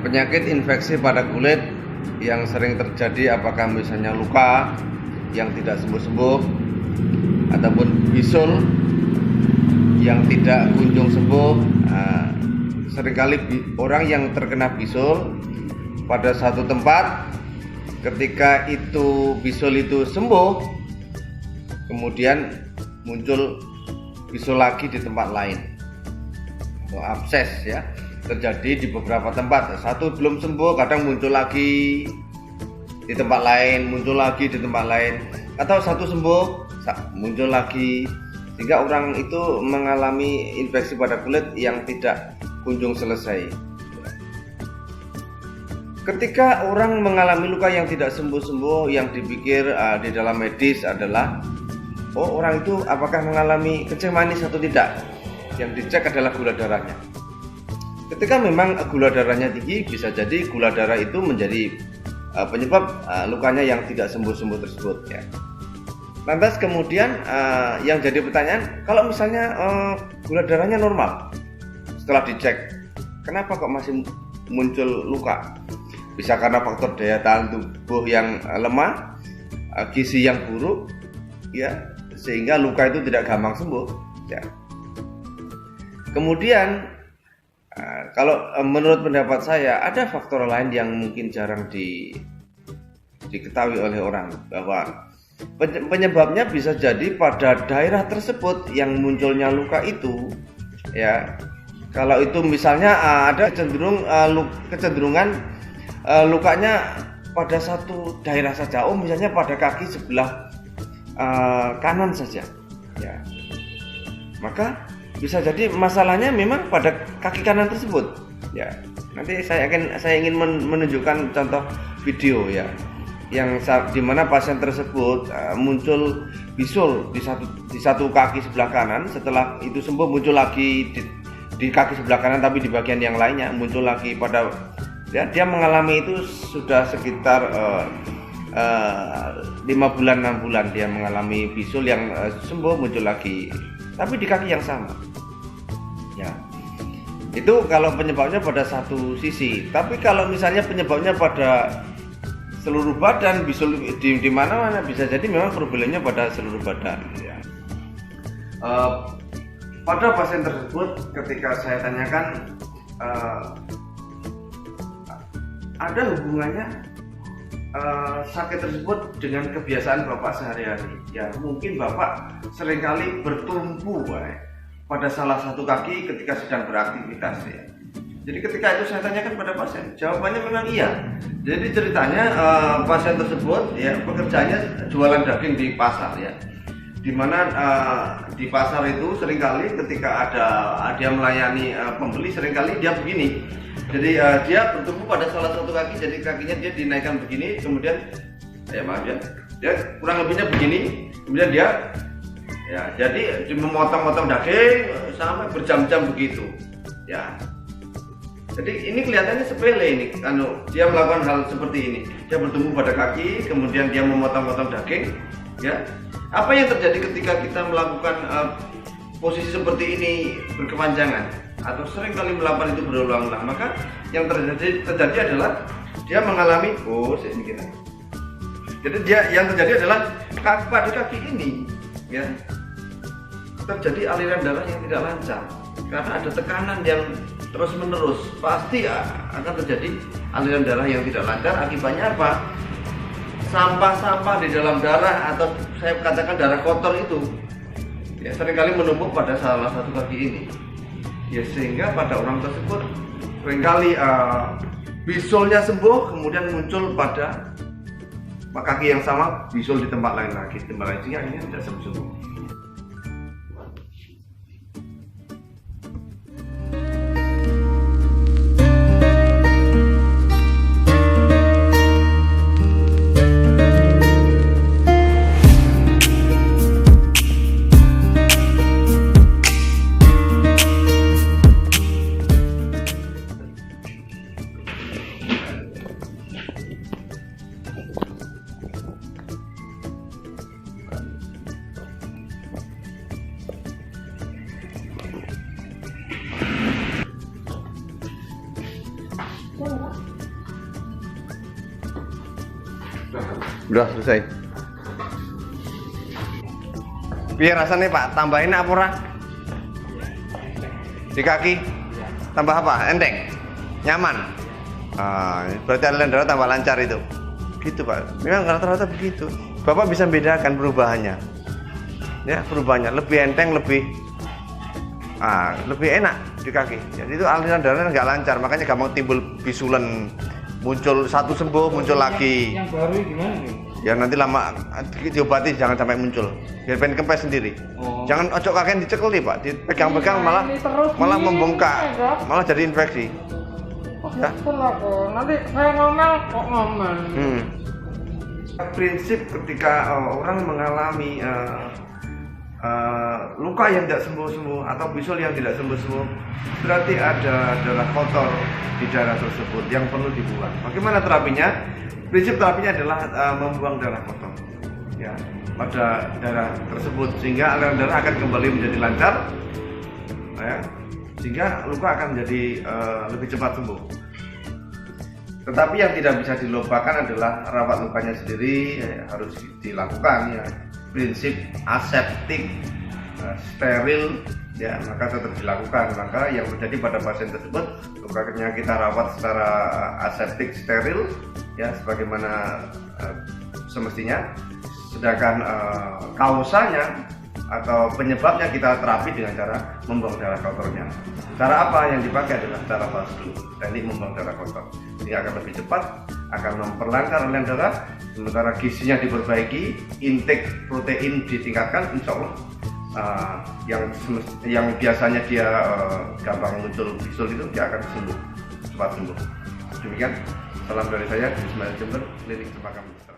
Penyakit infeksi pada kulit yang sering terjadi, apakah misalnya luka yang tidak sembuh-sembuh ataupun bisul yang tidak kunjung sembuh. Seringkali orang yang terkena bisul pada satu tempat, ketika itu bisul itu sembuh, kemudian muncul bisul lagi di tempat lain atau abses ya, terjadi di beberapa tempat. Satu belum sembuh, kadang muncul lagi di tempat lain, muncul lagi di tempat lain, atau satu sembuh muncul lagi, sehingga orang itu mengalami infeksi pada kulit yang tidak kunjung selesai. Ketika orang mengalami luka yang tidak sembuh-sembuh, yang dipikir di dalam medis adalah orang itu apakah mengalami kencing manis atau tidak. Yang dicek adalah gula darahnya. Ketika memang gula darahnya tinggi, bisa jadi gula darah itu menjadi penyebab lukanya yang tidak sembuh-sembuh tersebut ya. Lantas kemudian yang jadi pertanyaan, kalau misalnya gula darahnya normal, setelah dicek, kenapa kok masih muncul luka? Bisa karena faktor daya tahan tubuh yang lemah, gizi yang buruk ya, sehingga luka itu tidak gampang sembuh ya. Kemudian kalau menurut pendapat saya, ada faktor lain yang mungkin jarang diketahui oleh orang, bahwa penyebabnya bisa jadi pada daerah tersebut yang munculnya luka itu ya. Kalau itu misalnya ada kecenderungan lukanya pada satu daerah saja, misalnya pada kaki sebelah kanan saja ya, maka bisa jadi masalahnya memang pada kaki kanan tersebut ya. Nanti saya ingin menunjukkan contoh video ya, yang dimana pasien tersebut muncul bisul di satu kaki sebelah kanan. Setelah itu sembuh, muncul lagi di kaki sebelah kanan, tapi di bagian yang lainnya muncul lagi pada ya, dia mengalami itu sudah sekitar 5 bulan 6 bulan dia mengalami bisul yang sembuh, muncul lagi tapi di kaki yang sama ya. Itu kalau penyebabnya pada satu sisi. Tapi kalau misalnya penyebabnya pada seluruh badan, bisul di mana-mana, bisa jadi memang problemnya pada seluruh badan ya. Pada pasien tersebut, ketika saya tanyakan ada hubungannya sakit tersebut dengan kebiasaan Bapak sehari-hari ya. Mungkin Bapak seringkali bertumpu pada salah satu kaki ketika sedang beraktivitas ya. Jadi ketika itu saya tanyakan pada pasien, jawabannya memang iya. Jadi ceritanya pasien tersebut ya, pekerjaannya jualan daging di pasar ya, dimana di pasar itu seringkali ketika dia melayani pembeli, seringkali dia begini. Jadi dia bertumpu pada salah satu kaki, jadi kakinya dia dinaikkan begini, kemudian dia kurang lebihnya begini, kemudian dia ya, jadi memotong-motong daging sampai berjam-jam begitu ya. Jadi ini kelihatannya sepele ini, dia melakukan hal seperti ini. Dia bertumpu pada kaki, kemudian dia memotong-motong daging ya. Apa yang terjadi ketika kita melakukan posisi seperti ini berkepanjangan atau sering kali melakukan itu berulang-ulang, maka yang terjadi adalah dia mengalami jadi yang terjadi adalah pada kaki ini ya, terjadi aliran darah yang tidak lancar karena ada tekanan yang terus menerus. Pasti akan terjadi aliran darah yang tidak lancar. Akibatnya apa? Sampah-sampah di dalam darah, atau saya katakan darah kotor itu ya, seringkali menumpuk pada salah satu kaki ini ya, sehingga pada orang tersebut seringkali bisulnya sembuh, kemudian muncul pada kaki yang sama bisul di tempat lain lagi, sehingga ini tidak sembuh-sembuh. Udah selesai. Piye rasanya Pak? Tambahin apa ora? Di kaki? Tambah apa? Enteng? Nyaman? Berarti aliran darah tambah lancar itu. Gitu Pak. Memang rata-rata begitu. Bapak bisa membedakan perubahannya. Ya, perubahannya lebih enteng, lebih enak di kaki. Jadi itu aliran darahnya nggak lancar, makanya gampang timbul bisulan, muncul satu sembuh, muncul lagi. Yang baru gimana nih? Ya nanti lama diobati jangan sampai muncul. Biar pengen kempes sendiri. Jangan ojo kakian dicekel nih Pak, dipegang-pegang malah membengkak, malah jadi infeksi. Ya. Nanti saya ngomel kok ngomel. Prinsip ketika orang mengalami luka yang tidak sembuh-sembuh atau bisul yang tidak sembuh-sembuh, berarti ada darah kotor di daerah tersebut yang perlu dibuang. Bagaimana terapinya? Prinsip terapinya adalah membuang darah kotor ya pada daerah tersebut, sehingga aliran darah akan kembali menjadi lancar ya, sehingga luka akan menjadi lebih cepat sembuh. Tetapi yang tidak bisa dilupakan adalah rawat lukanya sendiri harus dilakukan ya. Prinsip aseptik, steril ya, maka tetap dilakukan. Maka yang terjadi pada pasien tersebut, lukanya kita rawat secara aseptik, steril ya, sebagaimana semestinya. Sedangkan kausanya atau penyebabnya kita terapi dengan cara membuang darah kotornya. Cara apa yang dipakai adalah cara pasdu, teknik membuang darah kotor. Ini akan lebih cepat, akan memperlancar aliran darah, sementara gizinya diperbaiki, intake protein ditingkatkan, insya Allah yang biasanya dia gampang muncul bisul itu dia akan sembuh, cepat sembuh. Demikian, salam dari saya, Ismail Jember, Klinik Cempaka Mesra.